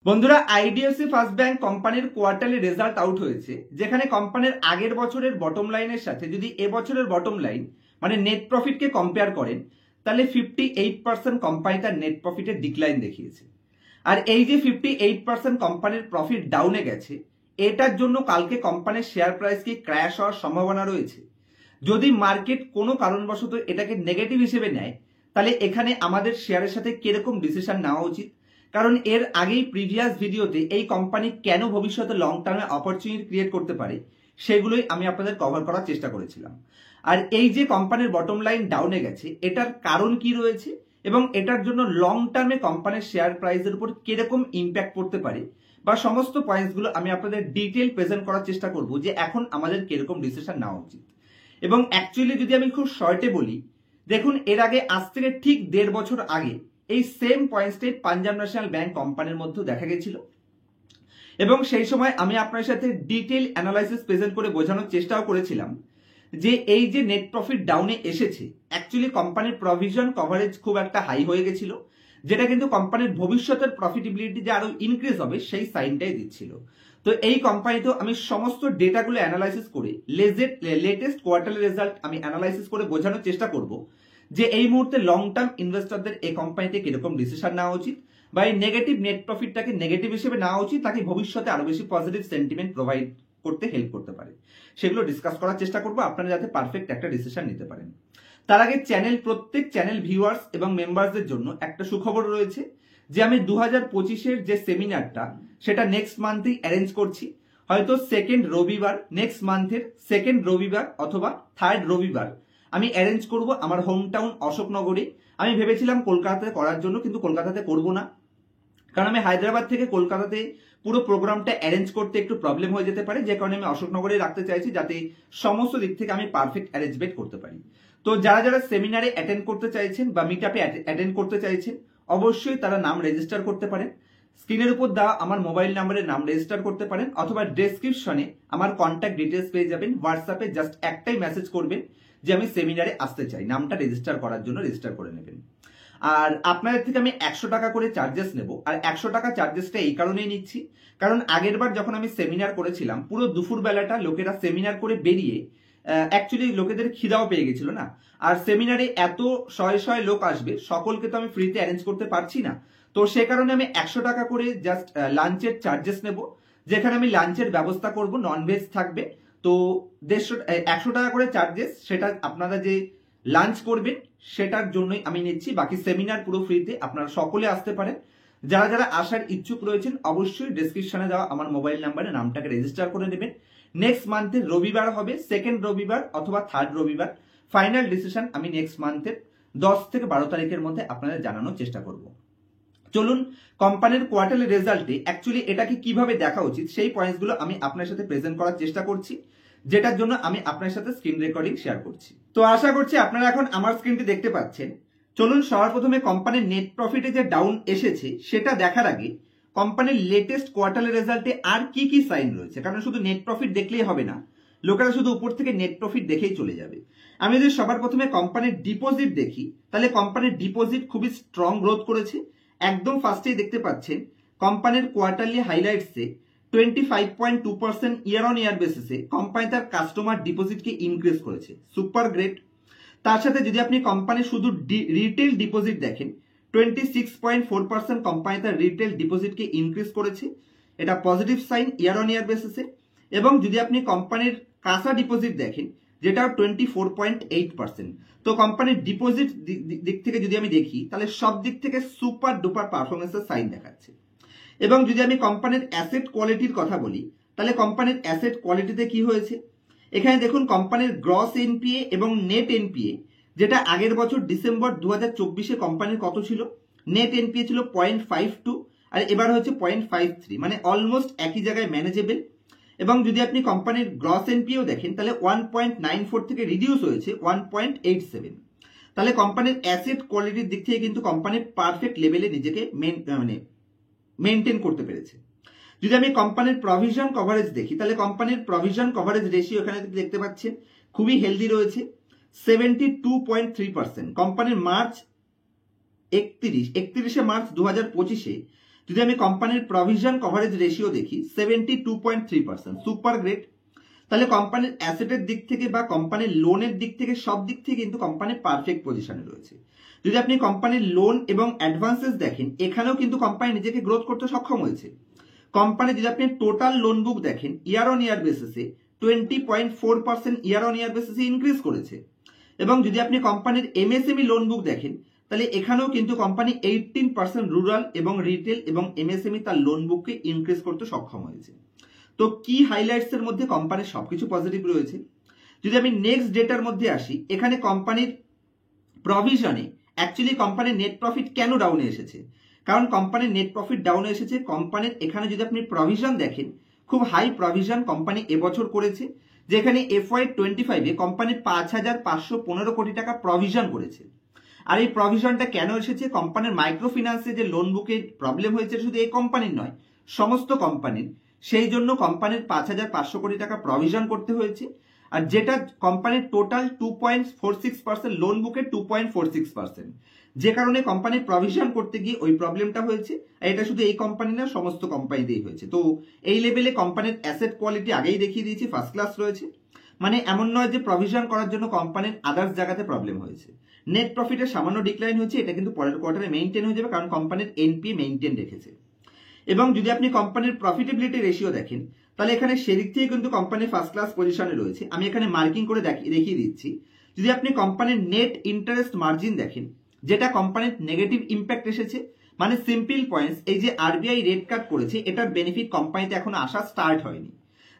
বন্ধুরা, IDFC first bank কোম্পানির quarterly result out হয়েছে, যেখানে কোম্পানির আগের বছরের বটম লাইনের সাথে যদি এবছরের বটম লাইন মানে নেট প্রফিটকে কম্পেয়ার করেন, তাহলে 58% কোম্পানি তার নেট প্রফিটের ডিক্লাইন দেখিয়েছে। আর এই যে 58% কোম্পানির প্রফিট ডাউনে গেছে, এটার জন্য কালকে কোম্পানির শেয়ার প্রাইস কি ক্র্যাশ হওয়ার সম্ভাবনা রয়েছে। যদি মার্কেট কোনো কারণবশত এটাকে নেগেটিভ হিসেবে নেয়, তাহলে এখানে আমাদের শেয়ারের সাথে কিরকম ডিসিশন নেওয়া উচিত। কারণ এর আগেই প্রিভিয়াস ভিডিওতে এই কোম্পানি কেন ভবিষ্যতে লং টার্মে অপরচুনিটি ক্রিয়েট করতে পারে সেগুলোই আমি আপনাদের কভার করার চেষ্টা করেছিলাম। আর এই যে কোম্পানির বটম লাইন ডাউনে গেছে, এটার কারণ কি রয়েছে এবং এটার জন্য লং টার্মে কোম্পানির শেয়ার প্রাইসের উপর কিরকম ইম্প্যাক্ট পড়তে পারে বা সমস্ত পয়েন্টসগুলো আমি আপনাদের ডিটেল প্রেজেন্ট করার চেষ্টা করব যে এখন আমাদের কিরকম ডিসিশন নেওয়া উচিত। এবং অ্যাকচুয়ালি যদি আমি খুব শর্টে বলি, দেখুন এর আগে আজ থেকে ঠিক 1.5 বছর আগে এই সেম পয়েন্টসটাই পাঞ্জাব ন্যাশনাল ব্যাংক কোম্পানির মধ্যে দেখা গেছিল এবং সেই সময় আমি আপনার সাথে ডিটেল অ্যানালাইসিস প্রেজেন্ট করে বোঝানোর চেষ্টাও করেছিলাম যে এই যে নেট প্রফিট ডাউনে এসেছে, অ্যাকচুয়ালি কোম্পানির প্রভিশন কভারেজ খুব একটা হাই হয়ে গেছিল, যেটা কিন্তু কোম্পানির ভবিষ্যতের প্রফিটেবিলিটি যে আরো ইনক্রিজ হবে সেই সাইনটাই দিচ্ছিল। তো এই কোম্পানিতেও আমি সমস্ত ডেটাগুলো অ্যানালাইসিস করে লেটেস্ট কোয়ার্টারলি রেজাল্ট আমি অ্যানালাইসিস করে বোঝানোর চেষ্টা করব যে এই মুহূর্তে লং টার্ম ইনভেস্টরদের এই কোম্পানিতে কিরকম ডিসিশন নেওয়া উচিত বা এই নেগেটিভ নেট প্রফিটটাকে নেগেটিভ হিসেবে নেওয়া উচিত তাকে ভবিষ্যতে আরো বেশি পজিটিভ সেন্টিমেন্ট প্রোভাইড করতে হেল্প করতে পারে। সেগুলো ডিসকাস করার চেষ্টা করবো আপনারা যাতে পারফেক্ট একটা ডিসিশন নিতে পারেন। তার আগে প্রত্যেক চ্যানেল ভিউয়ার্স এবং মেম্বারসদের জন্য একটা সুখবর রয়েছে যে আমি 2025-এর যে সেমিনারটা সেটা নেক্সট মান্থেই অ্যারেঞ্জ করছি। হয়তো সেকেন্ড রবিবার, নেক্সট মান্থের সেকেন্ড রবিবার অথবা থার্ড রবিবার আমি অ্যারেঞ্জ করব আমার হোম টাউন অশোকনগরে। আমি ভেবেছিলাম কলকাতাতে করার জন্য, কিন্তু কলকাতাতে করব না, কারণ আমি হায়দ্রাবাদ থেকে কলকাতাতে পুরো প্রোগ্রামটা অ্যারেঞ্জ করতে একটু প্রবলেম হয়ে যেতে পারে, যে কারণে আমি অশোকনগরে রাখতে চাইছি যাতে সমস্ত দিক থেকে আমি পারফেক্ট অ্যারেঞ্জমেন্ট করতে পারি। তো যারা যারা সেমিনারে অ্যাটেন্ড করতে চাইছেন বা মিট আপে অ্যাটেন্ড করতে চাইছেন, অবশ্যই তারা নাম রেজিস্টার করতে পারেন। স্ক্রিনের উপর দেওয়া আমার মোবাইল নাম্বারে নাম রেজিস্টার করতে পারেন অথবা ডেসক্রিপশনে আমার কন্ট্যাক্ট ডিটেলস পেয়ে যাবেন। হোয়াটসঅ্যাপে জাস্ট একটাই মেসেজ করবেন যে আমি সেমিনারে আসতে চাই, নামটা রেজিস্টার করার জন্য রেজিস্টার করে নেবেন। আর আপনাদের থেকে আমি 100 টাকা করে চার্জেস নেব। আর 100 টাকা চার্জেসটা এই কারণেই নিচ্ছি কারণ আগের বার যখন আমি সেমিনার করেছিলাম পুরো দুপুর বেলাটা লোকেরা সেমিনার করে বেরিয়ে অ্যাকচুয়ালি লোকেদের খিদাও পেয়ে গেছিল না। আর সেমিনারে এত শয়ে লোক আসবে, সকলকে তো আমি ফ্রিতে অ্যারেঞ্জ করতে পারছি না। তো সে কারণে আমি 100 টাকা করে জাস্ট লাঞ্চের চার্জেস নেব, যেখানে আমি লাঞ্চের ব্যবস্থা করব, ননভেজ থাকবে। তো 100 টাকা করে চার্জেস, সেটা আপনারা যে লাঞ্চ করবেন সেটার জন্যই আমি নিচ্ছি। বাকি সেমিনার পুরো ফ্রিতে, আপনারা সকলে আসতে পারেন। যারা যারা আসার ইচ্ছুক রয়েছেন অবশ্যই ডেসক্রিপশনে দেওয়া আমার মোবাইল নাম্বারে নামটাকে রেজিস্টার করে নেবেন। নেক্সট মান্থের রবিবার হবে, সেকেন্ড রবিবার অথবা থার্ড রবিবার। ফাইনাল ডিসিশন আমি নেক্সট মান্থের 10 থেকে 12 তারিখের মধ্যে আপনাদের জানানোর চেষ্টা করব। চলুন কোম্পানির কোয়ার্টারলি রেজাল্টে অ্যাকচুয়ালি এটাকে কিভাবে দেখা উচিত সেই পয়েন্টসগুলো আমি আপনার সাথে প্রেজেন্ট করার চেষ্টা করছি, যেটার জন্য আমি আপনার সাথে স্ক্রিন রেকর্ডিং শেয়ার করছি। তো আশা করছি আপনারা এখন আমার স্ক্রিনটি দেখতে পাচ্ছেন। চলুন সবার প্রথমে কোম্পানির নেট প্রফিটে যে ডাউন এসেছে সেটা দেখার আগে কোম্পানির লেটেস্ট কোয়ার্টারলি রেজাল্টে আর কি কি সাইন রয়েছে, কারণ শুধু নেট প্রফিট দেখলেই হবে না, লোকেরা শুধু উপর থেকে নেট প্রফিট দেখেই চলে যাবে। আমি যদি সবার প্রথমে কোম্পানির ডিপোজিট দেখি, তাহলে কোম্পানির ডিপোজিট খুবই স্ট্রং গ্রোথ করেছে। একদম ফার্স্টেই দেখতে পাচ্ছেন কোম্পানির কোয়ার্টারলি হাইলাইটসে 25.2% ইয়ার অন ইয়ার বেসিসে কোম্পানি তার কাস্টমার ডিপোজিটকে ইনক্রিজ করেছে, সুপার গ্রেট। তার সাথে যদি আপনি কোম্পানির শুধু রিটেল ডিপোজিট দেখেন, 26.4% কোম্পানি তার রিটেল ডিপোজিটকে ইনক্রিজ করেছে, এটা পজিটিভ সাইন ইয়ার অন ইয়ার বেসিসে। এবং যদি আপনি কোম্পানির কাঁচা ডিপোজিট দেখেন, যেটা 24.8%, তো কোম্পানির ডিপোজিট দিক থেকে যদি আমি দেখি তাহলে সব দিক থেকে সুপার ডুপার পারফরমেন্সের সাইন দেখাচ্ছে। এবং যদি আমি কোম্পানির অ্যাসেট কোয়ালিটির কথা বলি, তাহলে কোম্পানির অ্যাসেট কোয়ালিটিতে কি হয়েছে, এখানে দেখুন কোম্পানির গ্রস এনপিএ এবং নেট এনপিএ, যেটা আগের বছর ডিসেম্বর 2024-এ কোম্পানির কত ছিল, নেট এনপিএ ছিল 0.52 আর এবার হচ্ছে 0.53, মানে অলমোস্ট একই জায়গায় ম্যানেজেবল। এবং যদি আপনি কোম্পানির গ্রস এনপিএও দেখেন তাহলে 1.94 থেকে রিডিউস হয়েছে 1.87। তাহলে কোম্পানির অ্যাসেট কোয়ালিটির দিক থেকে কিন্তু কোম্পানি পারফেক্ট লেভেলে নিজেকে মেনটেন করতে পেরেছে। যদি আমি কোম্পানির প্রভিশন কভারেজ দেখি, তাহলে কোম্পানির প্রভিশন কভারেজ রেশিও এখানে দেখতে পাচ্ছেন খুবই হেলদি রয়েছে, 72.3%। কোম্পানির মার্চ 31শে মার্চ 2025-এ যদি আমি কোম্পানির প্রভিশন কভারেজ রেশিও দেখি 72.3%, সুপার গ্রেট। তাহলে কোম্পানির অ্যাসেটের দিক থেকে বা কোম্পানির লোনের দিক থেকে সব দিক থেকে কিন্তু কোম্পানি পারফেক্ট পজিশনে রয়েছে। যদি আপনি কোম্পানির লোন এবং অ্যাডভান্সেস দেখেন, এখানেও কিন্তু কোম্পানি নিজেকে গ্রোথ করতে সক্ষম হয়েছে। কোম্পানি যদি আপনি টোটাল লোন বুক দেখেন, ইয়ার অন ইয়ার বেসিসে 20.4% ইয়ার অন ইয়ার বেসিসে ইনক্রিজ করেছে। এবং যদি আপনি কোম্পানির এমএসএমই লোন বুক দেখেন, তাহলে এখানেও কিন্তু কোম্পানি 18% রুরাল এবং রিটেল এবং এমএসএমই তার লোন বুককে ইনক্রিজ করতে সক্ষম হয়েছে। তো কি হাইলাইটস এর মধ্যে কোম্পানির সবকিছু পজিটিভ রয়েছে। যদি আমি নেক্সট ডেটার মধ্যে আসি, এখানে কোম্পানির প্রভিশনে অ্যাকচুয়ালি কোম্পানির নেট প্রফিট কেন ডাউনে এসেছে? কারণ কোম্পানির নেট প্রফিট ডাউনে এসেছে, কোম্পানির এখানে যদি আপনি প্রভিশন দেখেন, খুব হাই প্রভিশন কোম্পানি এবছর করেছে, যেখানে FY25 কোম্পানি 5,515 কোটি টাকা প্রভিশন করেছে। আর এই প্রভিশনটা কেন এসেছে? কোম্পানির মাইক্রো ফিন্যান্সে যে লোন বুকে প্রবলেম হয়েছে, শুধু এই কোম্পানির নয়, সমস্ত কোম্পানির, সেই জন্য কোম্পানির 5,500 কোটি টাকা প্রভিশন করতে হয়েছে। আর যেটা কোম্পানির টোটাল 2.46% লোন বুকে 2.46%, যে কারণে কোম্পানির প্রভিশন করতে গিয়ে ওই প্রবলেমটা হয়েছে। এটা শুধু এই কোম্পানি না, সমস্ত কোম্পানিতেই হয়েছে। তো এই লেভেলে কোম্পানির অ্যাসেট কোয়ালিটি আগেই দেখিয়ে দিয়েছি, ফার্স্ট ক্লাস রয়েছে। মানে এমন নয় যে প্রভিশন করার জন্য কোম্পানির আদার্স জায়গাতে প্রবলেম হয়েছে। নেট প্রফিটের সামান্য ডিক্লাইন হয়েছে, এটা কিন্তু পরের কোয়ার্টারে মেইনটেইন হয়ে যাবে, কারণ কোম্পানির এনপিএ মেইনটেইন রেখেছে। এবং যদি আপনি কোম্পানির প্রফিটেবিলিটি রেশিও দেখেন, তাহলে এখানে সেদিক থেকে কিন্তু কোম্পানি ফার্স্ট ক্লাস পজিশনে রয়েছে। আমি এখানে মার্কিং করে দেখিয়ে দিচ্ছি। যদি আপনি কোম্পানির নেট ইন্টারেস্ট মার্জিন দেখেন, যেটা কোম্পানির নেগেটিভ ইম্প্যাক্ট এসেছে, মানে সিম্পল পয়েন্টস, এই যে আরবিআই রেট কাট করেছে, এটার বেনিফিট কোম্পানিতে এখনো আসা স্টার্ট হয়নি,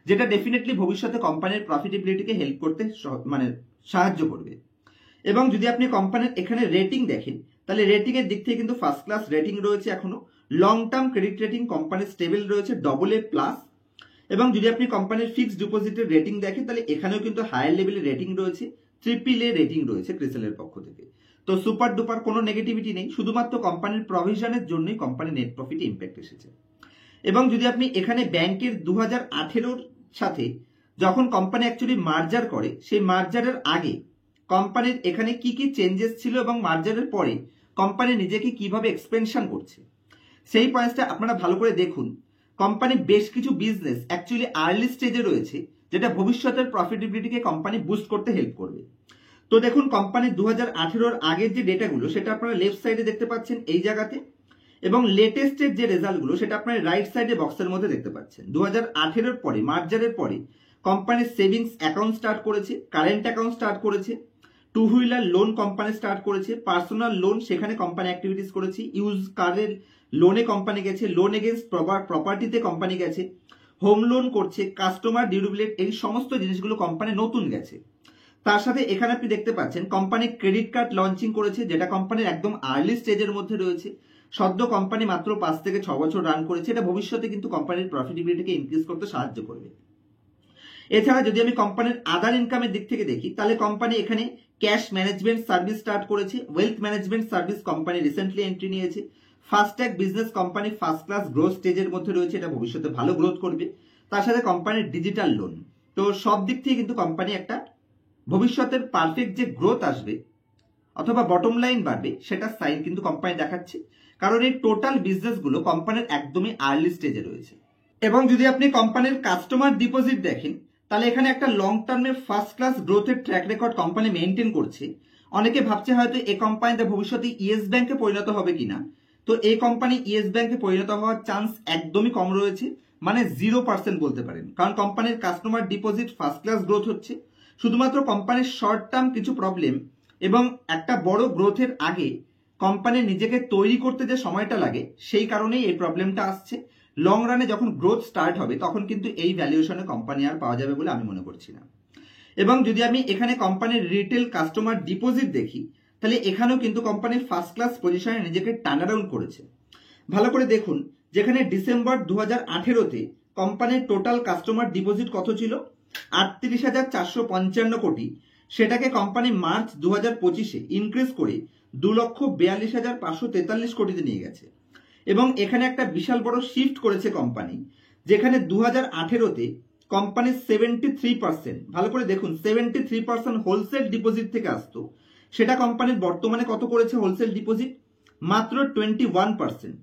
যেটা ডেফিনেটলি ভবিষ্যতে কোম্পানির প্রফিটেবিলিটিকে হেল্প করতে মানে সাহায্য করবে। এবং যদি আপনি কোম্পানির এখানে রেটিং দেখেন, তাহলে রেটিং এর দিক থেকে কিন্তু ফার্স্ট ক্লাস রেটিং রয়েছে এখনো। লং টার্ম ক্রেডিট রেটিং কোম্পানির স্টেবল রয়েছে, AA+। এবং যদি আপনি কোম্পানির ফিক্সড ডিপোজিটের রেটিং দেখেন, তাহলে এখানেও কিন্তু হায়ার লেভেলের রেটিং রয়েছে, AAA রেটিং রয়েছে ক্রিসেলের পক্ষ থেকে। তো সুপার ডুপার কোনো নেগেটিভিটি নেই, শুধুমাত্র কোম্পানির প্রভিশনের জন্যই কোম্পানির নেট প্রফিটে ইম্প্যাক্ট এসেছে। এবং যদি আপনি এখানে ব্যাংকের 2018-র সাথে যখন কোম্পানি অ্যাকচুয়ালি মার্জার করে, সেই মার্জারের আগে কোম্পানির এখানে কি কি চেঞ্জেস ছিল এবং মার্জারের পরে কোম্পানি নিজেকে কিভাবে এক্সপেনশন করছে, সেই পয়েন্টটা আপনারা ভালো করে দেখুন। কোম্পানি বেশ কিছু বিজনেস অ্যাকচুয়ালি আর্লি স্টেজে রয়েছে, যেটা ভবিষ্যতের প্রফিটেবিলিটিকে কোম্পানি বুস্ট করতে হেল্প করবে। তো দেখুন, কোম্পানির 2018-র আগের যে ডেটাগুলো, সেটা আপনারা লেফট সাইডে দেখতে পাচ্ছেন এই জায়গাতে, এবং লেটেস্টের যে রেজাল্টগুলো সেটা আপনারা রাইট সাইডে বক্সের মধ্যে দেখতে পাচ্ছেন। 2018-র পরে, মার্জারের পরে কোম্পানির সেভিংস অ্যাকাউন্ট স্টার্ট করেছে, কারেন্ট অ্যাকাউন্ট স্টার্ট করেছে, two wheeler loan company start করেছে, পার্সোনাল লোন সেখানে কোম্পানি অ্যাক্টিভিটিস করেছে, ইউজ কারের লোনে কোম্পানি গেছে, লোন এগেনস্ট প্রপার্টিতে কোম্পানি গেছে, হোম লোন করছে, কাস্টমার ডিউরেবিলিটি, এই সমস্ত জিনিসগুলো কোম্পানি নতুন গেছে। তার সাথে এখানে আপনি দেখতে পাচ্ছেন কোম্পানি ক্রেডিট কার্ড লঞ্চিং করেছে, যেটা কোম্পানির একদম আর্লি স্টেজের মধ্যে রয়েছে। সদ্য কোম্পানি মাত্র 5 থেকে 6 বছর রান করেছে, এটা ভবিষ্যতে কিন্তু কোম্পানির প্রফিটেবিলিটিকে ইনক্রিজ করতে সাহায্য করবে। এছাড়া যদি আমি কোম্পানির আদার ইনকামের দিক থেকে দেখি, তাহলে কোম্পানি এখানে ক্যাশ ম্যানেজমেন্ট সার্ভিস স্টার্ট করেছে, wealth management service company recently entry নিয়েছে, FASTag business company first class growth স্টেজের মধ্যে রয়েছে, এটা ভবিষ্যতে ভালো গ্রোথ করবে। তার সাথে কোম্পানির ডিজিটাল লোন, তো সব দিক থেকে কিন্তু কোম্পানি একটা ভবিষ্যতের পারফেক্ট যে গ্রোথ আসবে অথবা বটম লাইন বাড়বে, সেটা সাইন কিন্তু কোম্পানি দেখাচ্ছে, কারণ এই টোটাল বিজনেসগুলো কোম্পানির একদমই আর্লি স্টেজে রয়েছে। এবং যদি আপনি কোম্পানির কাস্টমার ডিপোজিট দেখেন, তাহলে এখানে একটা লং টার্মে ফার্স্ট ক্লাস গ্রোথের ট্র্যাক রেকর্ড কোম্পানি মেইনটেইন করছে। অনেকে ভাবছে হয়তো এই কোম্পানিতে ভবিষ্যতে ইয়েস ব্যাংকে পরিণত হবে কিনা, তো এই কোম্পানি ইয়েস ব্যাংকে পরিণত হওয়ার চান্স একদমই কম রয়েছে, মানে 0% বলতে পারেন, কারণ কোম্পানির customer deposit first class growth হচ্ছে। শুধুমাত্র কোম্পানির শর্ট টার্ম কিছু প্রবলেম এবং একটা বড় গ্রোথের আগে কোম্পানির নিজেকে তৈরি করতে যে সময়টা লাগে, সেই কারণেই এই প্রবলেমটা আসছে। লং রানে যখন গ্রোথ স্টার্ট হবে, তখন কিন্তু এই ভ্যালুয়েশনে কোম্পানি আর পাওয়া যাবে বলে আমি মনে করছি না। এবং যদি আমি এখানে কোম্পানির রিটেল কাস্টমার ডিপোজিট দেখি, তাহলে এখানেও কিন্তু কোম্পানির ফার্স্ট ক্লাস পজিশনে নিজেকে টার্ন অ্যারাউন্ড করেছে। ভালো করে দেখুন, যেখানে ডিসেম্বর 2018-তে কোম্পানির টোটাল কাস্টমার ডিপোজিট কত ছিল, 38,455 কোটি, সেটাকে কোম্পানি মার্চ 2025-এ ইনক্রিজ করে 2,42,543 কোটিতে নিয়ে গেছে। এবং এখানে একটা বিশাল বড় শিফট করেছে কোম্পানি, যেখানে 2018-তে কোম্পানির 73%, ভালো করে দেখুন, 73% হোলসেল ডিপোজিট থেকে আসতো, সেটা কোম্পানির বর্তমানে কত করেছে হোলসেল ডিপোজিট, মাত্র 21%।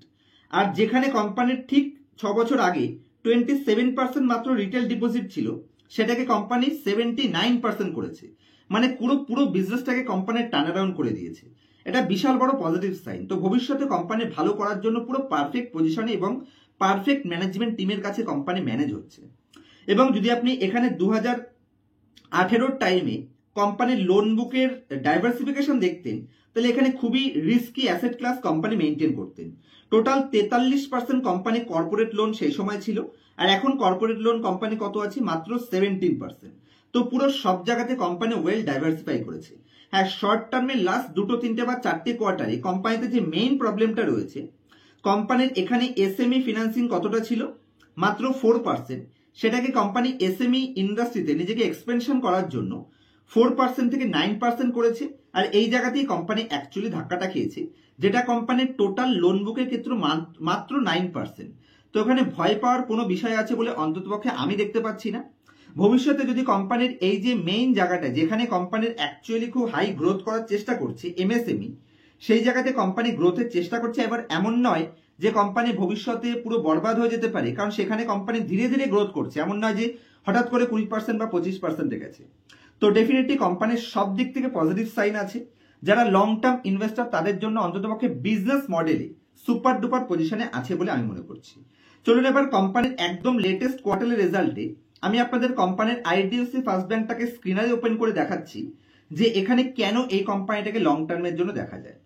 আর যেখানে কোম্পানির ঠিক 6 বছর আগে 27% মাত্র রিটেল ডিপোজিট ছিল, সেটাকে কোম্পানি 79% করেছে। মানে পুরো বিজনেসটাকে কোম্পানির টার্ন অ্যারাউন্ড করে দিয়েছে। এটা বিশাল বড় পজিটিভ সাইন। তো ভবিষ্যতে কোম্পানি ভালো করার জন্য পুরো পারফেক্ট পজিশনে এবং পারফেক্ট ম্যানেজমেন্ট টিমের কাছে কোম্পানি ম্যানেজ হচ্ছে। এবং যদি আপনি এখানে 2018 টাইমে কোম্পানির লোন বুকের ডাইভার্সিফিকেশন দেখতেন, তাহলে এখানে খুবই risky asset class company maintain করতেন। টোটাল 43% কোম্পানি কর্পোরেট লোন সেই সময় ছিল, আর এখন কর্পোরেট লোন কোম্পানি কত আছে? মাত্র 17%। তো পুরো সব জায়গাতে কোম্পানি ওয়েল ডাইভার্সিফাই করেছে। হ্যাঁ, শর্ট টার্মে লাস্ট 2, 3 বা 4 কোয়ার্টারে কোম্পানিতে যে মেইন প্রবলেমটা রয়েছে, কোম্পানির এখানে এসএমই ফিনান্সিং কতটা ছিল? মাত্র 4%। সেটাকে কোম্পানি এসএমই ইন্ডাস্ট্রিতে নিজেকে এক্সপেনশন করার জন্য 4% থেকে 9% করেছে। আর এই জায়গাতেই কোম্পানি অ্যাকচুয়ালি ধাক্কাটা খেয়েছে, যেটা কোম্পানির টোটাল লোন বুকের ক্ষেত্রে মাত্র 9%। তো এখানে ভয় পাওয়ার কোনো বিষয় আছে বলে অন্ততপক্ষে আমি দেখতে পাচ্ছি না। ভবিষ্যতে যদি কোম্পানির এই যে মেইন জায়গাটা, যেখানে কোম্পানির অ্যাকচুয়ালি খুব হাই গ্রোথ করার চেষ্টা করছে এমএসএমই, সেই জায়গাতে কোম্পানি গ্রোথের চেষ্টা করছে। এবার এমন নয় যে কোম্পানি ভবিষ্যতে পুরো বরবাদ হয়ে যেতে পারে, কারণ সেখানে কোম্পানি ধীরে ধীরে গ্রোথ করছে। এমন নয় যে হঠাৎ করে 20% বা 25% গেছে। তো ডেফিনেটলি কোম্পানির সব দিক থেকে পজিটিভ সাইন আছে। যারা লং টার্ম ইনভেস্টর তাদের জন্য অন্ততপক্ষে বিজনেস মডেলে সুপার ডুপার পজিশনে আছে বলে আমি মনে করছি। চলুন এবার কোম্পানির একদম লেটেস্ট কোয়ার্টারলি রেজাল্টে আমি আপনাদের কোম্পানির আইডিএফসি ফার্স্ট ব্যাংকটাকে স্ক্রিনারে ওপেন করে দেখাচ্ছি যে এখানে কেন এই কোম্পানিটাকে লং টার্মের জন্য দেখা যায়।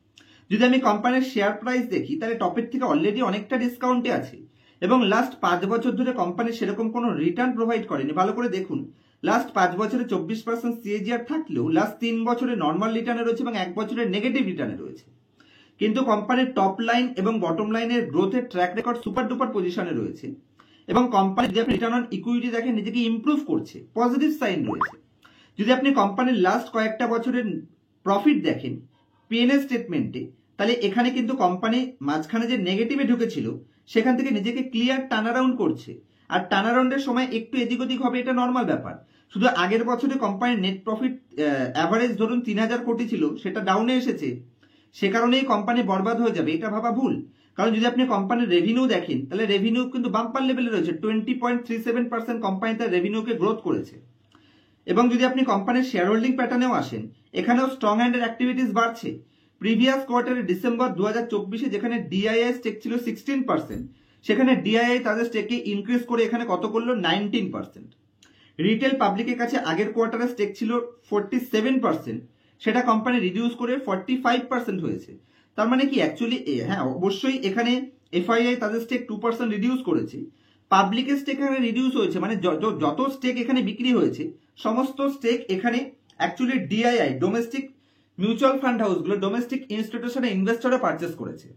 যদি আমি কোম্পানির শেয়ার প্রাইস দেখি, তাহলে টপের থেকে অলরেডি অনেকটা ডিসকাউন্টে আছে এবং লাস্ট 5 বছর ধরে কোম্পানি সেরকম কোনো রিটার্ন প্রোভাইড করেনি। ভালো করে দেখুন, লাস্ট 5 বছরে 24% সিএজিআর থাকলেও লাস্ট 3 বছরে নর্মাল রিটার্নে রয়েছে এবং 1 বছরের নেগেটিভ রিটার্নে রয়েছে। কিন্তু কোম্পানির টপ লাইন এবং বটম লাইনের গ্রোথের ট্র্যাক রেকর্ড সুপার ডুপার পজিশনে রয়েছে এবং কোম্পানি যদি আপনি রিটার্ন অন ইকুইটি দেখেন, নিজেকে ইমপ্রুভ করছে, পজিটিভ সাইন রয়েছে। যদি আপনি কোম্পানির লাস্ট কয়েকটা বছরের প্রফিট দেখেন পিএনএল স্টেটমেন্টে, তাহলে এখানে কিন্তু কোম্পানি মাঝখানে যে নেগেটিভে ঢুকেছিল সেখান থেকে নিজেকে ক্লিয়ার টার্ন অ্যারাউন্ড করছে। আর টার্ন অ্যারাউন্ডের সময় একটু এদিক ওদিক হবে, এটা নর্মাল ব্যাপার। শুধু আগের বছরে কোম্পানির নেট প্রফিট অ্যাভারেজ ধরুন 3000 কোটি ছিল, সেটা ডাউনে এসেছে, সে কারণেই কোম্পানি বরবাদ হয়ে যাবে, এটা ভাবা ভুল। কারণ যদি আপনি কোম্পানির রেভিনিউ দেখেন, তাহলে রেভিনিউ কিন্তু বাম্পার লেভেলে রয়েছে। 20.37% কোম্পানি তার রেভিনিউকে গ্রোথ করেছে। এবং যদি আপনি কোম্পানির শেয়ার হোল্ডিং প্যাটার্নেও আসেন, এখানেও স্ট্রং হ্যান্ডের অ্যাক্টিভিটিস বাড়ছে। প্রিভিয়াস কোয়ার্টারে ডিসেম্বর 2024-এ যেখানে ডিআইআই স্টেক ছিল 16%, সেখানে ডিআইআই তাদের স্টেককে ইনক্রিজ করে এখানে কত করলো? 19%। রিটেল পাবলিকের কাছে আগের কোয়ার্টারে স্টেক ছিল 47%, সেটা কোম্পানি রিডিউস করে 45% হয়েছে। তার মানে কি অ্যাকচুয়ালি, হ্যাঁ অবশ্যই এখানে এফআইআই তাদের স্টেক 2% রিডিউস করেছে, পাবলিকের স্টেক এখানে রিডিউস হয়েছে। মানে যত স্টেক এখানে বিক্রি হয়েছে সমস্ত স্টেক এখানে actually DII domestic mutual fund হাউসগুলো, ডোমেস্টিক ইনস্টিটিউশনে ইনভেস্টররা পারচেস করেছে।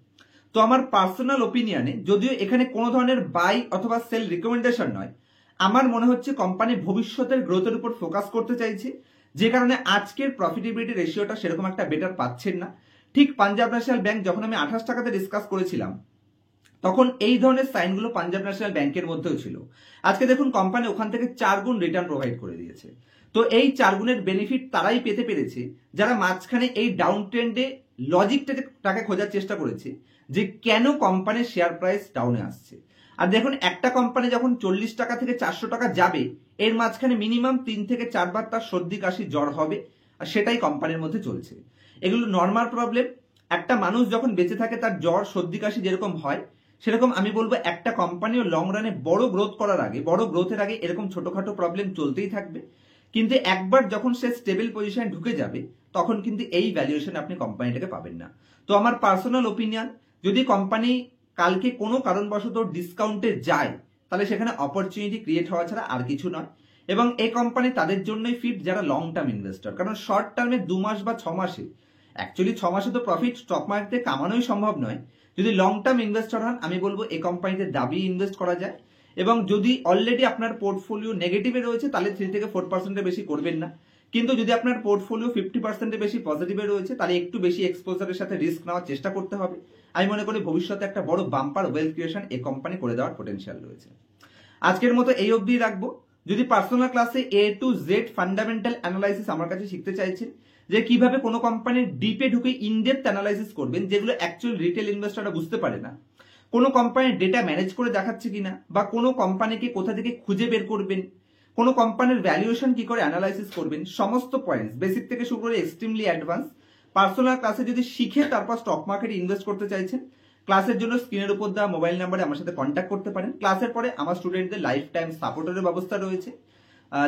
তো আমার পার্সোনাল ওপিনিয়নে, যদিও এখানে কোনো ধরনের বাই অথবা সেল রিকমেন্ডেশন নয়, আমার মনে হচ্ছে কোম্পানি ভবিষ্যতের গ্রোথের উপর ফোকাস করতে চাইছে, যে কারণে আজকের প্রফিটেবিলিটি রেশিওটা সেরকম একটা বেটার পাচ্ছেন না। ঠিক পাঞ্জাব ন্যাশনাল ব্যাংক যখন আমি 28 টাকাতে ডিসকাস করেছিলাম, তখন এই ধরনের সাইনগুলো পাঞ্জাব ন্যাশনাল ব্যাংকের মধ্যেও ছিল। আজকে দেখুন কোম্পানি ওখান থেকে 4 গুণ রিটার্ন প্রোভাইড করে দিয়েছে। তো এই 4 গুণের বেনিফিট তারাই পেতে পেরেছে যারা মাঝখানে এই ডাউন ট্রেন্ডে লজিকটাকে খোঁজার চেষ্টা করেছে যে কেন কোম্পানির শেয়ার প্রাইস ডাউনে আসছে। আর দেখুন, একটা কোম্পানি যখন 40 টাকা থেকে 400 টাকা যাবে, এর মাঝখানে মিনিমাম 3 থেকে 4 বার তার সর্দি কাশি জ্বর হবে, আর সেটাই কোম্পানির মধ্যে চলছে। এগুলো নর্মাল প্রবলেম। একটা মানুষ যখন বেঁচে থাকে তার জ্বর সর্দি কাশি যেরকম হয়, সেরকম আমি বলবো একটা কোম্পানিও লং রানে বড় গ্রোথ করার আগে, বড় গ্রোথের আগে এরকম ছোটখাটো প্রবলেম চলতেই থাকবে। কিন্তু একবার যখন সে স্টেবল পজিশনে ঢুকে যাবে, তখন কিন্তু এই ভ্যালুয়েশন আপনি কোম্পানিটাকে পাবেন না। তো আমার পার্সোনাল ওপিনিয়ন, যদি কোম্পানি কালকে কোনো কারণবশত ডিসকাউন্টে যায়, তাহলে সেখানে অপরচুনিটি ক্রিয়েট হওয়া ছাড়া আর কিছু নয়। এবং এই কোম্পানি তাদের জন্যই ফিট যারা লং টার্ম ইনভেস্টর। কারণ শর্ট টার্মে 2 মাস বা 6 মাসে, অ্যাকচুয়ালি 6 মাসে তো প্রফিট স্টক মার্কেটে কামানোই সম্ভব নয়। যদি লং টার্ম ইনভেস্টর হন, আমি বলবো এই কোম্পানিতে দাবি ইনভেস্ট করা যায়। এবং যদি অলরেডি আপনার পোর্টফোলিও নেগেটিভে রয়েছে, তাহলে 3 থেকে 4% বেশি করবেন না। কিন্তু যদি আপনার পোর্টফোলিও 50% বেশি পজিটিভে রয়েছে, তাহলে একটু বেশি এক্সপোজারের সাথে রিস্ক নেওয়ার চেষ্টা করতে হবে। আমি মনে করি ভবিষ্যতে একটা বড় বাম্পার ওয়েলথ ক্রিয়েশন এই কোম্পানি করে দেওয়ার পোটেনশিয়াল রয়েছে। আজকের মতো এই অবধি রাখবো। যদি পার্সোনাল ক্লাসে A to Z fundamental analysis আমার কাছে শিখতে চাইছেন, যে কিভাবে কোনো কোম্পানির ডিপে ঢুকে ইনডেপথ অ্যানালাইসিস করবেন, যেগুলো অ্যাকচুয়াল রিটেল ইনভেস্টররা বুঝতে পারে না, কোনো কোম্পানির ডেটা ম্যানেজ করে দেখাচ্ছে কিনা, বা কোনো কোম্পানিকে কোথা থেকে খুঁজে বের করবেন, কোনো কোম্পানির ভ্যালুয়েশন কি করে অ্যানালাইসিস করবেন, সমস্ত পয়েন্টস বেসিক থেকে শুরু করে এক্সট্রিমলি অ্যাডভান্স পার্সোনাল ক্লাসে যদি শিখে তারপর স্টক মার্কেটে ইনভেস্ট করতে চাইছেন, ক্লাসের জন্য স্ক্রিনের উপর দেওয়া মোবাইল নাম্বারে আমার সাথে কন্ট্যাক্ট করতে পারেন। ক্লাসের পরে আমার স্টুডেন্টদের লাইফ টাইম সাপোর্টের ব্যবস্থা রয়েছে।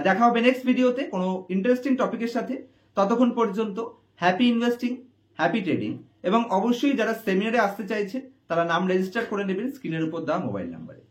দেখা হবে নেক্সট ভিডিওতে কোনো ইন্টারেস্টিং টপিকের সাথে। ততক্ষণ পর্যন্ত হ্যাপি ইনভেস্টিং, হ্যাপি ট্রেডিং, এবং অবশ্যই যারা সেমিনারে আসতে চাইছে তারা নাম রেজিস্টার করে নেবেন স্ক্রিনের উপর দেওয়া মোবাইল নাম্বারে।